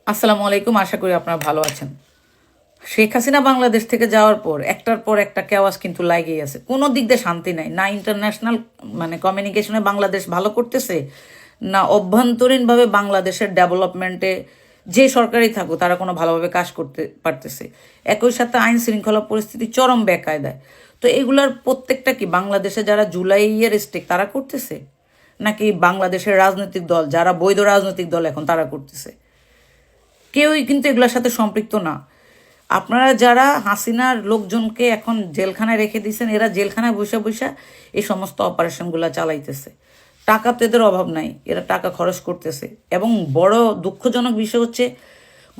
আসসালামু আলাইকুম, আশা করি আপনারা ভালো আছেন। শেখ হাসিনা বাংলাদেশ থেকে যাওয়ার পর একটার পর একটা কেওয়াজ কিন্তু লাগেই আছে, কোনো দিক দিয়ে শান্তি নাই। না ইন্টারন্যাশনাল কমিউনিকেশনে বাংলাদেশ ভালো করতেছে, না অভ্যন্তরীণভাবে বাংলাদেশের ডেভেলপমেন্টে যে সরকারই থাকুক তারা কোনো ভালোভাবে কাজ করতে পারতেছে। একই সাথে আইন শৃঙ্খলা পরিস্থিতি চরম বেকায়দায়। তো এগুলার প্রত্যেকটা কি বাংলাদেশে যারা জুলাইয়ের স্টেক তারা করতেছে, নাকি বাংলাদেশের রাজনৈতিক দল যারা বৈধ রাজনৈতিক দল এখন তারা করতেছে? কেউই কিন্তু এগুলোর সাথে সম্পৃক্ত না। আপনারা যারা হাসিনার লোকজনকে এখন জেলখানায় রেখে দিয়েছেন, এরা জেলখানায় বসে বসে এই সমস্ত অপারেশনগুলো চালাইতেছে। টাকা তো এদের অভাব নাই, এরা টাকা খরচ করতেছে। এবং বড় দুঃখজনক বিষয় হচ্ছে,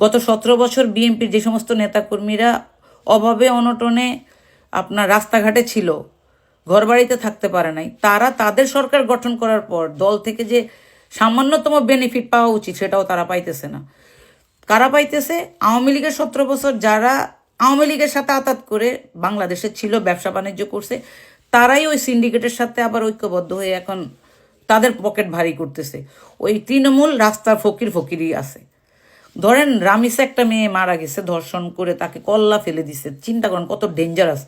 গত 17 বছর বিএনপির যে সমস্ত নেতাকর্মীরা অভাবে অনটনে আপনার রাস্তাঘাটে ছিল, ঘরবাড়িতে থাকতে পারে নাই, তারা তাদের সরকার গঠন করার পর দল থেকে যে সামান্যতম বেনিফিট পাওয়া উচিত সেটাও তারা পাইতেছে না। কারা পাইতেছে? আওয়ামী লীগের 17 বছর যারা আওয়ামী লীগের সাথে আতাত করে বাংলাদেশে ছিল, ব্যবসা বাণিজ্য করছে, তারাই ওই সিন্ডিকেটের সাথে আবার ঐক্যবদ্ধ হয়ে এখন তাদের পকেট ভারী করতেছে। ওই তৃণমূল রাস্তার ফকিরই আছে। ধরেন রামিসে একটা মেয়ে মারা গেছে ধর্ষণ করে, তাকে কল্লা ফেলে দিছে, চিন্তা করেন কত ডেঞ্জারাস।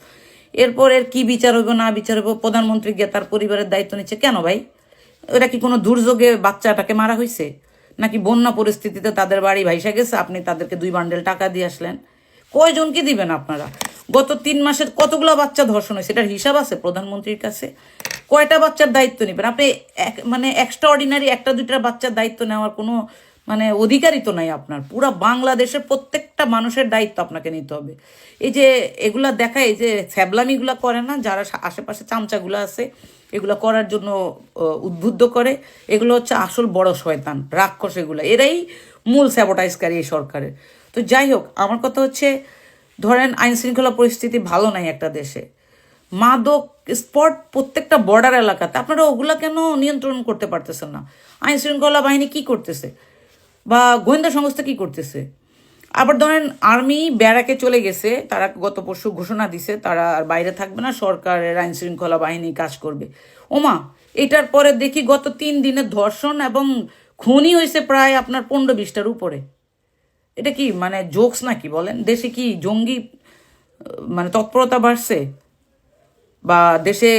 এরপর এর কি বিচার হইব না বিচার হইব, প্রধানমন্ত্রী গিয়ে তার পরিবারের দায়িত্ব নিচ্ছে। কেন ভাই? ওরা কি কোনো দুর্যোগে বাচ্চাটাকে মারা হয়েছে, নাকি বন্যা পরিস্থিতিতে তাদের বাড়ি ভাইসা গেছে, আপনি তাদেরকে 2 বান্ডেল টাকা দিয়ে আসলেন? কয়জনকে দিবেন আপনারা? গত 3 মাসের কতগুলো বাচ্চা ধর্ষণ হয়েছে, এটার হিসাব আছে প্রধানমন্ত্রীর কাছে? কয়টা বাচ্চার দায়িত্ব নেবেন আপনি? এক্সট্রা অর্ডিনারি একটা দুইটা বাচ্চার দায়িত্ব নেওয়ার কোনো অধিকারই তো নাই আপনার। পুরা বাংলাদেশের প্রত্যেকটা মানুষের দায়িত্ব আপনাকে নিতে হবে। এই যে এগুলা দেখায়, এই যে ছ্যাবলামিগুলা করে না, যারা আশেপাশে চামচাগুলো আছে এগুলো করার জন্য উদ্বুদ্ধ করে, এগুলো হচ্ছে আসল বড় শয়তান রাক্ষস। এরাই মূল স্যাবোটাইজকারী এই সরকারের। তো যাই হোক, আমার কথা হচ্ছে, ধরেন আইন শৃঙ্খলা পরিস্থিতি ভালো নাই একটা দেশে, মাদক স্পট প্রত্যেকটা বর্ডার এলাকাতে, আপনারা ওগুলা কেন নিয়ন্ত্রণ করতে পারতেছেন না? আইন শৃঙ্খলা বাহিনী কি করতেছে, বা গোয়েন্দা সংস্থা কি করতেছে? আবার ধরেন আর্মি ব্যারাকে চলে গেছে, তারা গত পরশু ঘোষণা দিছে তারা আর বাইরে থাকবে না, সরকারের আইন শৃঙ্খলা বাহিনী কাজ করবে। ওমা, এটার পরে দেখি গত 3 দিনে ধর্ষণ এবং খুনই হয়েছে প্রায় আপনার 15-20টার উপরে। এটা কি জোকস নাকি বলেন? দেশে কি জঙ্গি তৎপরতা বাড়ছে? বা দেশে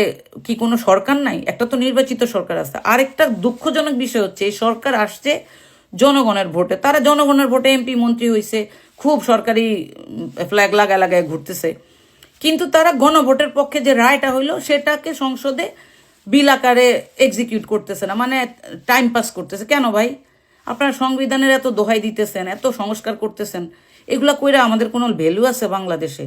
কি কোনো সরকার নাই? একটা তো নির্বাচিত সরকার আছে। আরেকটা দুঃখজনক বিষয় হচ্ছে, এই সরকার আসছে জনগণের ভোটে, তারা জনগণের ভোটে এমপি মন্ত্রী হয়েছে, খুব সরকারি ফ্ল্যাগ লাগায় ঘুরতেছে, কিন্তু তারা গণভোটের পক্ষে যে রায়টা হইলো সেটাকে সংসদে বিল আকারে এক্সিকিউট করতেছে না, টাইম পাস করতেছে। কেন ভাই? আপনারা সংবিধানের এত দোহাই দিতেছেন, এত সংস্কার করতেছেন, এগুলা কইরা আমাদের কোনো ভ্যালু আছে বাংলাদেশে?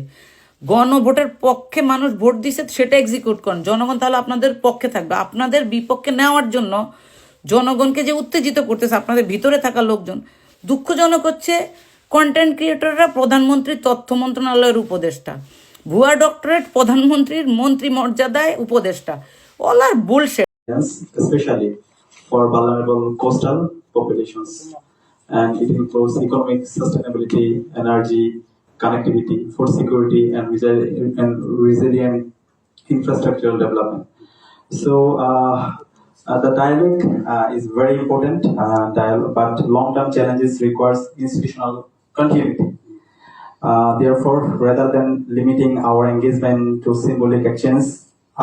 গণভোটের পক্ষে মানুষ ভোট দিছে, সেটা এক্সিকিউট করেন, জনগণ তাহলে আপনাদের পক্ষে থাকবে। আপনাদের বিপক্ষে নেওয়ার জন্য জনগণকে যে উত্তেজিত করতেছে আপনাদের ভিতরে থাকা লোকজন। দুঃখজনক হচ্ছে, কন্টেন্ট ক্রিয়েটররা প্রধানমন্ত্রীর তথ্য মন্ত্রণালয়ের উপদেষ্টা, ভুয়া ডক্টরেট প্রধানমন্ত্রীর মন্ত্রী মর্যাদায় উপদেষ্টা, all are bullshit. Especially for vulnerable coastal populations, and it includes economic sustainability, energy, connectivity, food security, and resilient infrastructural development. So the dialogue is very important, but long-term challenges requires institutional continuity. Therefore, rather than limiting our engagement to symbolic actions,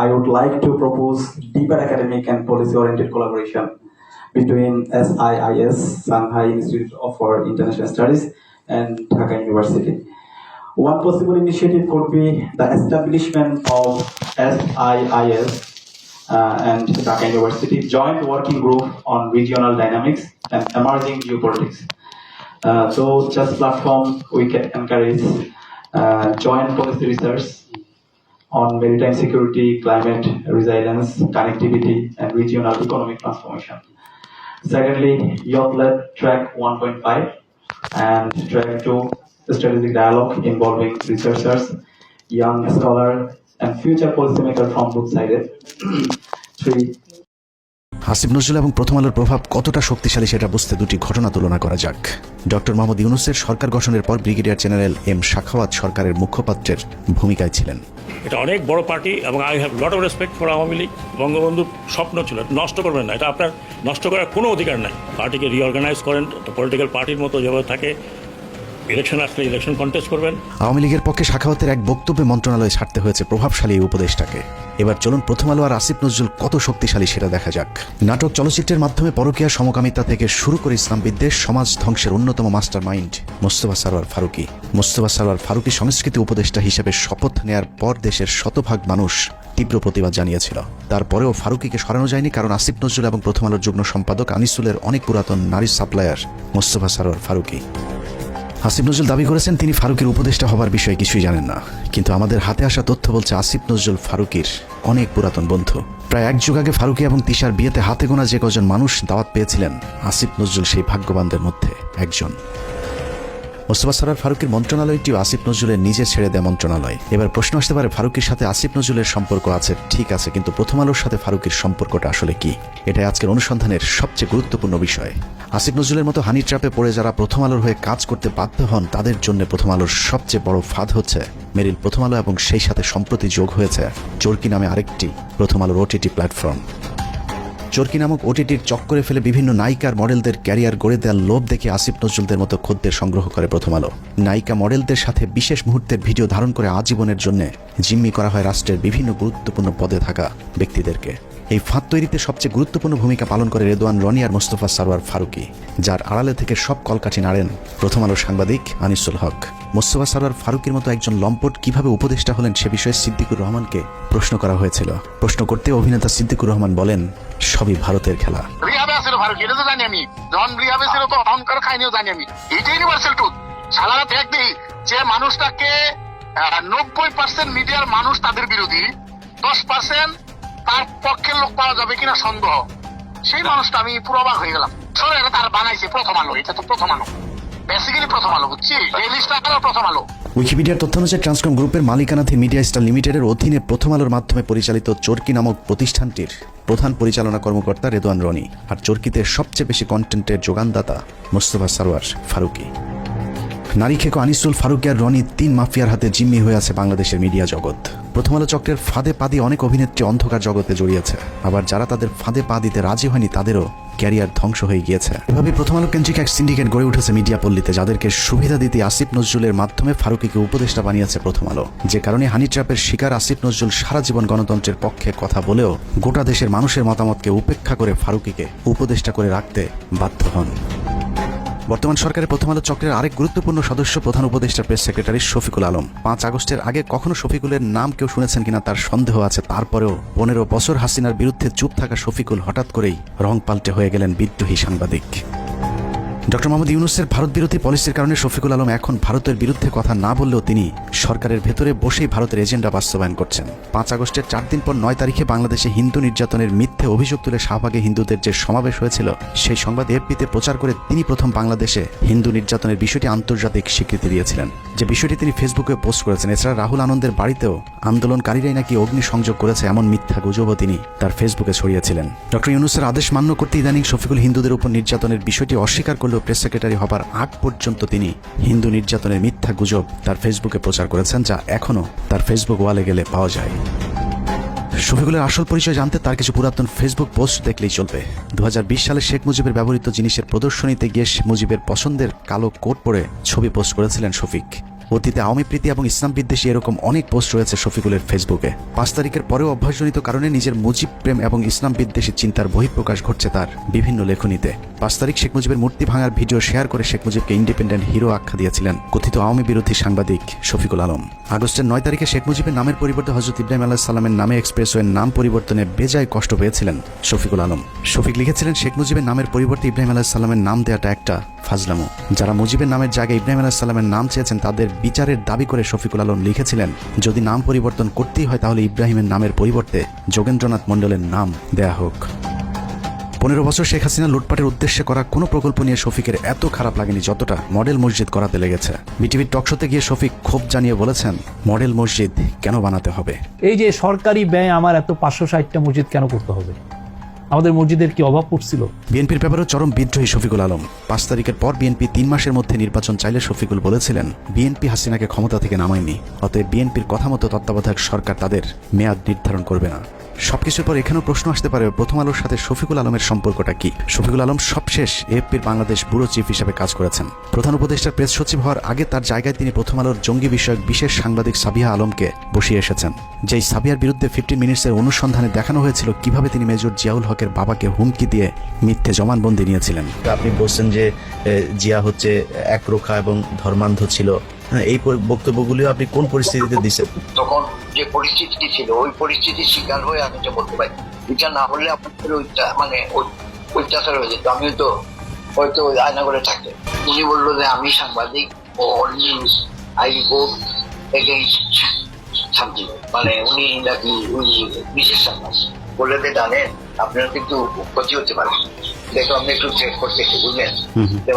I would like to propose deeper academic and policy-oriented collaboration between SIIS, Shanghai Institute for International Studies, and Dhaka University. One possible initiative could be the establishment of SIIS and Dhaka University joint working group on regional dynamics and emerging geopolitics. So just platform we can encourage joint policy research on maritime security, climate resilience, connectivity, and regional economic transformation. Secondly, youth-led track 1.5 and track 2, strategic dialogue involving researchers, young scholars, and future policymakers from both sides. 3, Asif Nazrul এবং প্রথম আলোর প্রভাব কতটা শক্তিশালী সেটা বুঝতে দুটি ঘটনা তুলনা করা যাক। ডক্টর মোহাম্মদ ইউনূসের সরকার গঠনের পর ব্রিগেডিয়ার জেনারেল এম সাখাওয়াত সরকারের মুখপাত্রের ভূমিকায় ছিলেন। এটা অনেক বড় পার্টি এবং I have lot of respect for Awami League. বঙ্গবন্ধুর স্বপ্ন ছিল নষ্ট করবেন না, এটা আপনার নষ্ট করার কোনো অধিকার নাই। পার্টিকে রিঅর্গানাইজ করেন, পলিটিক্যাল পার্টির মতো যেভাবে থাকে, ইলেকশন আসলে ইলেকশন কন্টেস্ট করবেন। আওয়ামী লীগের পক্ষে সাখাওয়াতের এক বক্তব্যে মন্ত্রণালয়ে ছাড়তে হয়েছে প্রভাবশালী এই উপদেষ্টাকে। এবার চলুন প্রথম আলো আর আসিফ নজরুল কত শক্তিশালী সেটা দেখা যাক। নাটক চলচ্চিত্রের মাধ্যমে পরকীয়া সমকামিতা থেকে শুরু করে ইসলাম বিদ্বেষ সমাজ ধ্বংসের অন্যতম মাস্টার মাইন্ড মোস্তফা সরোয়ার ফারুকী। মোস্তফা সরোয়ার ফারুকী সংস্কৃতি উপদেষ্টা হিসেবে শপথ নেয়ার পর দেশের শতভাগ মানুষ তীব্র প্রতিবাদ জানিয়েছিল। তারপরেও ফারুকীকে সরানো যায়নি, কারণ আসিফ নজরুল এবং প্রথম আলোর যুগ্ম সম্পাদক আনিসুলের অনেক পুরাতন নারী সাপ্লায়ার মোস্তফা সরোয়ার ফারুকী। আসিফ নজরুল দাবি করেছেন তিনি ফারুকীর উপদেষ্টা হবার বিষয়ে কিছুই জানেন না, কিন্তু আমাদের হাতে আসা তথ্য বলছে আসিফ নজরুল ফারুকীর অনেক পুরাতন বন্ধু। প্রায় এক যুগ আগে ফারুকী এবং তিশার বিয়েতে হাতে গোনা যে কজন মানুষ দাওয়াত পেয়েছিলেন, আসিফ নজরুল সেই ভাগ্যবানদের মধ্যে একজন। মোস্তফা সরোয়ার ফারুকীর মন্ত্রণালয়টিও আসিফ নজরুলের নিজে ছেড়ে দেয় মন্ত্রণালয়। এবার প্রশ্ন আসতে পারে, ফারুকীর সাথে আসিফ নজরুলের সম্পর্ক আছে ঠিক আছে, কিন্তু প্রথম আলোর সাথে ফারুকীর সম্পর্কটা আসলে কি? এটাই আজকের অনুসন্ধানের সবচেয়ে গুরুত্বপূর্ণ বিষয়। আসিফ নজরুলের মতো হানি ট্র্যাপে পড়ে যারা প্রথম আলোর হয়ে কাজ করতে বাধ্য হন, তাদের জন্য প্রথম আলোর সবচেয়ে বড় ফাঁদ হচ্ছে মেরিল প্রথম আলো, এবং সেই সাথে সম্প্রতি যোগ হয়েছে চরকি নামে আরেকটি প্রথম আলোর ওটিটি প্ল্যাটফর্ম। চরকি নামক ওটিটির চক্করে ফেলে বিভিন্ন নায়িকার মডেলদের ক্যারিয়ার গড়ে দেওয়ার লোভ দেখে আসিফ নজরুলদের মতো খদ্দের সংগ্রহ করে প্রথম আলো। নায়িকা মডেলদের সাথে বিশেষ মুহূর্তের ভিডিও ধারণ করে আজীবনের জন্য জিম্মি করা হয় রাষ্ট্রের বিভিন্ন গুরুত্বপূর্ণ পদে থাকা ব্যক্তিদেরকে। এই ফাঁদ তৈরিতে সবচেয়ে গুরুত্বপূর্ণ ভূমিকা পালন করে রেদওয়ান রনি আর মোস্তফা সরোয়ার ফারুকী, যার আড়ালে থেকে সব কলকাঠি নাড়েন প্রথম আলোর সাংবাদিক আনিসুল হক। মোস্তফা সরোয়ার ফারুকীর মতো একজন লম্পট কিভাবে উপদেষ্টা হলেন সে বিষয়ে সিদ্দিকুর রহমানকে প্রশ্ন করা হয়েছিল। প্রশ্ন করতে অভিনেতা সিদ্দিকুর রহমান বলেন, সবই ভারতের খেলা। রিহাবে আছিল ফারুকী, এটা তো জানি আমি। যখন রিহাবে ছিল তো অহংকার খাইনিও জানি আমি। এইটা ইউনিভার্সাল ট্রুথ। সারা রাত দেখবি যে মানুষটাকে 90% মিডিয়ার মানুষ তাদের বিরোধী, 10% তার পক্ষের লোক পাওয়া যাবে কিনা সন্দেহ। সেই মানুষটা আমি পুরো অবাক হয়ে গেলাম। শোনো, এটা তার বানাইছে প্রথম আলো, এটা তো প্রথম আলো, বেসিক্যালি প্রথম আলো, বুঝছি? এই লিস্টটা প্রথম আলো। উইকিপিডিয়ার তথ্য অনুযায়ী ট্রান্সকম গ্রুপের মালিকানাধীন মিডিয়া স্টার লিমিটেডের অধীনে প্রথম আলোর মাধ্যমে পরিচালিত চরকি নামক প্রতিষ্ঠানটির প্রধান পরিচালনা কর্মকর্তা রেদওয়ান রনি, আর চরকিতে সবচেয়ে বেশি কন্টেন্টের যোগানদাতা মোস্তফা সরোয়ার ফারুকী। নারী খেকো আনিসুল, ফারুকী আর রনি তিন মাফিয়ার হাতে জিম্মি হয়ে আছে বাংলাদেশের মিডিয়া জগৎ। প্রথম আলো চক্রের ফাঁদে পা দিয়ে অনেক অভিনেত্রী অন্ধকার জগতে জড়িয়েছে, আবার যারা তাদের ফাঁদে পা দিতে রাজি হয়নি তাদেরও ক্যারিয়ার ধ্বংস হয়ে গিয়েছে। এভাবে প্রথম আলো কেন্দ্রিক এক সিন্ডিকেট গড়ে উঠেছে মিডিয়া পল্লীতে, যাদেরকে সুবিধা দিতে আসিফ নজরুলের মাধ্যমে ফারুকীকে উপদেষ্টা বানিয়েছে প্রথম আলো। যে কারণে হানি ট্র্যাপের শিকার আসিফ নজরুল সারা জীবন গণতন্ত্রের পক্ষে কথা বলেও গোটা দেশের মানুষের মতামতকে উপেক্ষা করে ফারুকীকে উপদেষ্টা করে রাখতে বাধ্য হন। বর্তমান সরকারের প্রথম আলো চক্রের আরেক গুরুত্বপূর্ণ সদস্য প্রধান উপদেষ্টা প্রেস সেক্রেটারি শফিকুল আলম। 5 আগস্টের আগে কখনো শফিকুলের নাম কেউ শুনেছেন কিনা তার সন্দেহ আছে। তারপরেও 15 বছর হাসিনার বিরুদ্ধে চুপ থাকা শফিকুল হঠাৎ করেই রং পাল্টে হয়ে গেলেন বিদ্রোহী সাংবাদিক। ডক্টর মোহাম্মদ ইউনূসের ভারত বিরোধী পলিসির কারণে শফিকুল আলম এখন ভারতের বিরুদ্ধে কথা না বললেও তিনি সরকারের ভেতরে বসেই ভারতের এজেন্ডা বাস্তবায়ন করছেন। 5 আগস্টের 4 দিন পর 9 তারিখে বাংলাদেশে হিন্দু নির্যাতনের মিথ্যে অভিযোগ তুলে শাহবাগে হিন্দুদের যে সমাবেশ হয়েছিল, সেই সংবাদ এফপিতে প্রচার করে তিনি প্রথম বাংলাদেশে হিন্দু নির্যাতনের বিষয়টি আন্তর্জাতিক স্বীকৃতি দিয়েছিলেন, যে বিষয়টি তিনি ফেসবুকে পোস্ট করেছেন। এছাড়া রাহুল আনন্দের বাড়িতেও আন্দোলনকারীরাই নাকি অগ্নিসংযোগ করেছে এমন মিথ্যা গুজবও তিনি তার ফেসবুকে ছড়িয়েছিলেন। ডক্টর ইউনূসের আদেশ মান্য করতে ইদানিং শফিকুল হিন্দুদের উপর নির্যাতনের বিষয়টি অস্বীকার করলেও প্রেস সেক্রেটারি হবার আগ পর্যন্ত তিনি হিন্দু নির্যাতনের মিথ্যা গুজব তার ফেসবুকে প্রচার করেছেন, যা এখনও তার ফেসবুক ওয়ালে গেলে পাওয়া যায়। শফিকুলের আসল পরিচয় জানতে তার কিছু পুরাতন ফেসবুক পোস্ট দেখলেই চলবে। 2020 সালে শেখ মুজিবের ব্যবহৃত জিনিসের প্রদর্শনীতে গিয়ে মুজিবের পছন্দের কালো কোট পরে ছবি পোস্ট করেছিলেন শফিক। অতীতে আওয়ামী প্রীতি এবং ইসলাম বিদ্বেষী এরকম অনেক পোস্ট রয়েছে শফিকুলের ফেসবুকে। 5 তারিখের পরেও অভ্যাসজনিত কারণে নিজের মুজিব প্রেম এবং ইসলাম বিদ্বেষী চিন্তার বহিঃপ্রকাশ ঘটছে তার বিভিন্ন লেখনীতে। 5 তারিখ শেখ মুজিবের মূর্তি ভাঙার ভিডিও শেয়ার করে শেখ মুজিবকে ইন্ডিপেন্ডেন্ট হিরো আখ্যা দিয়েছিলেন কথিত আওয়ামী বিরোধী সাংবাদিক শফিকুল আলম। আগস্টের 9 তারিখে শেখ মুজিবের নামের পরিবর্তে হযরত ইব্রাহিম আলাইহিস সালামের নামে এক্সপ্রেসওয়ের নাম পরিবর্তনে বেজায় কষ্ট পেয়েছিলেন শফিকুল আলম। শফিক লিখেছিলেন, শেখ মুজিবের নামের পরিবর্তে ইব্রাহিম আলাইহিস সালামের নাম দেওয়াটা একটা ফাজলামো। যারা মুজিবের নামের জায়গায় ইব্রাহিম আলাইহিস সালামের নাম চেয়েছেন তাদের বিচারের দাবি করে শফিকুল আলম লিখেছিলেন, যদি নাম পরিবর্তন করতেই হয় তাহলে ইব্রাহিমের নামের পরিবর্তে যোগেন্দ্রনাথ মণ্ডলের নাম দেয়া হোক। 15 বছর শেখ হাসিনা লুটপাটের উদ্দেশ্যে করা কোনো প্রকল্প নিয়ে শফিকের এত খারাপ লাগেনি যতটা মডেল মসজিদ করাতে লেগেছে। বিটিভির টকশোতে গিয়ে শফিক ক্ষোভ জানিয়ে বলেছেন, মডেল মসজিদ কেন বানাতে হবে? এই যে সরকারি ব্যয় আমার এত 560টা মসজিদ কেন করতে হবে? আমাদের মসজিদের কি অভাব পড়ছিল? বিএনপির ব্যাপারেও চরম বিদ্রোহী শফিকুল আলম। 5 তারিখের পর বিএনপি 3 মাসের মধ্যে নির্বাচন চাইলে শফিকুল বলেছিলেন, বিএনপি হাসিনাকে ক্ষমতা থেকে নামায়নি, অতএব বিএনপির কথা মতো তত্ত্বাবধায়ক সরকার তাদের মেয়াদ নির্ধারণ করবে না। সবকিছুর পর এখানেও প্রশ্ন আসতে পারে, প্রথম আলোর সাথে শফিকুল আলমের সম্পর্কটা কি? শফিকুল আলম সবশেষ এএফপির বাংলাদেশ ব্যুরো চিফ হিসেবে কাজ করেছেন। প্রধান উপদেষ্টার প্রেস সচিব হওয়ার আগে তার জায়গায় তিনি প্রথম আলোর জঙ্গি বিষয়ক বিশেষ সাংবাদিক সাবিহা আলমকে বসিয়ে এসেছেন। যেই সাবিহার বিরুদ্ধে 15 মিনিটসের অনুসন্ধানে দেখানো হয়েছিল কিভাবে তিনি মেজর জিয়াউল হকের বাবাকে হুমকি দিয়ে মিথ্যে জবানবন্দি নিয়েছিলেন। আপনি বলছেন যে জিয়া হচ্ছে একরোখা এবং ধর্মান্ধ ছিল, এই বক্তব্যগুলিও আপনি কোন পরিস্থিতিতে দিচ্ছেন? তখন যে পরিস্থিতি ছিল ওই পরিস্থিতির শিকার হয়ে আমি যে বলতে পারি, এটা না হলে আপনাদের অত্যাচার হয়ে যেত। আমিও তো হয়তো আয়নাগরে থাকতেন। উনি বললো যে আমি সাংবাদিক ও news I vote against something, মানে উনি নাকি উনি বিশেষ সাংবাদিক বলে যে জানেন আপনারা কিন্তু ক্ষতি হতে পারে, দেখো আপনি একটু চেক করতে বুঝলেন,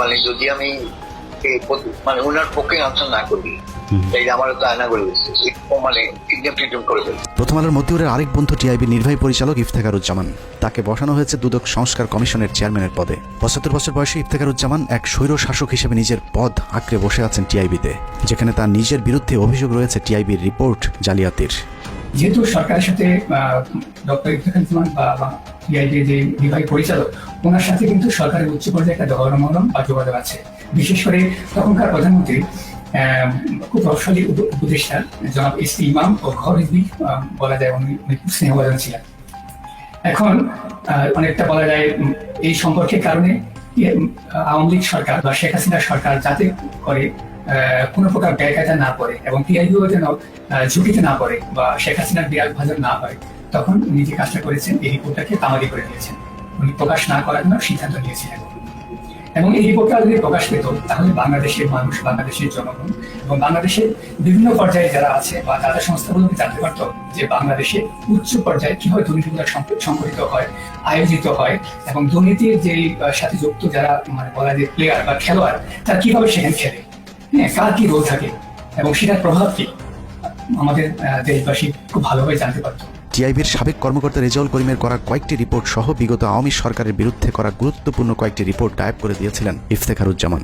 মানে যদি আমি মানে ওনার পক্ষে আনসার না করি তাই আমার তো আয়না করে দিচ্ছে, মানে কিডন্যাপ করে দেবে। প্রথম আলোর মতিউরের আরেক বন্ধু টিআইবির নির্বাহী পরিচালক ইফতেখারুজ্জামান। তাকে বসানো হয়েছে দুদক সংস্কার কমিশনের চেয়ারম্যানের পদে। 75 বছর বয়সী ইফতেখারুজ্জামান এক স্বৈর শাসক হিসেবে নিজের পদ আঁকড়ে বসে আছেন টিআইবিতে, যেখানে তার নিজের বিরুদ্ধে অভিযোগ রয়েছে টিআইবির রিপোর্ট জালিয়াতির। যেহেতু সরকারের সাথে ডক্টর ইফতেখারুজ্জামান বা টিআইবির যে নির্বাহী পরিচালক, ওনার সাথে কিন্তু সরকারের উচ্চ পর্যায়ে একটা গণমাধ্যম বা যোগাযোগ আছে। বিশেষ করে তখনকার প্রধানমন্ত্রী খুব প্রভাবশালী উপদেষ্টা জনাব এসপি ইমাম ও ঘর রিজভী বলা যায় উনি খুব স্নেহভাজন ছিলেন। এখন অনেকটা বলা যায় এই সম্পর্কের কারণে আওয়ামী লীগ সরকার বা শেখ হাসিনার সরকার যাতে করে কোনো প্রকার ব্যয়কায়দা না পড়ে এবং টিআইবিও যেন ঝুঁকিতে না পড়ে বা শেখ হাসিনার বিরাট ভাজন না হয়, তখন উনি যে কাজটা করেছেন এই রিপোর্টটাকে তামাদি করে দিয়েছেন। উনি প্রকাশ না করার জন্য সিদ্ধান্ত নিয়েছিলেন এবং এই রিপোর্টটা যদি প্রকাশ পেত তাহলে বাংলাদেশের মানুষ, বাংলাদেশের জনগণ এবং বাংলাদেশের বিভিন্ন পর্যায়ে যারা আছে বা দাতা সংস্থাগুলোকে জানতে পারত যে বাংলাদেশে উচ্চ পর্যায়ে কিভাবে দুর্নীতিগুলো সংঘটিত হয়, আয়োজিত হয় এবং দুর্নীতির যে সাথে যুক্ত যারা মানে বলা যায় প্লেয়ার বা খেলোয়াড়, তারা কিভাবে সেখানে খেলে, হ্যাঁ, কার কি রোল থাকে এবং সেটার প্রভাব কি আমাদের দেশবাসী খুব ভালোভাবে জানতে পারত। টিআইবির সাবেক কর্মকর্তা রেজাউল করিমের করা কয়েকটি রিপোর্ট সহ বিগত আওয়ামী সরকারের বিরুদ্ধে করা গুরুত্বপূর্ণ কয়েকটি রিপোর্ট গায়েব করে দিয়েছিলেন ইফতেখারুজ্জামান।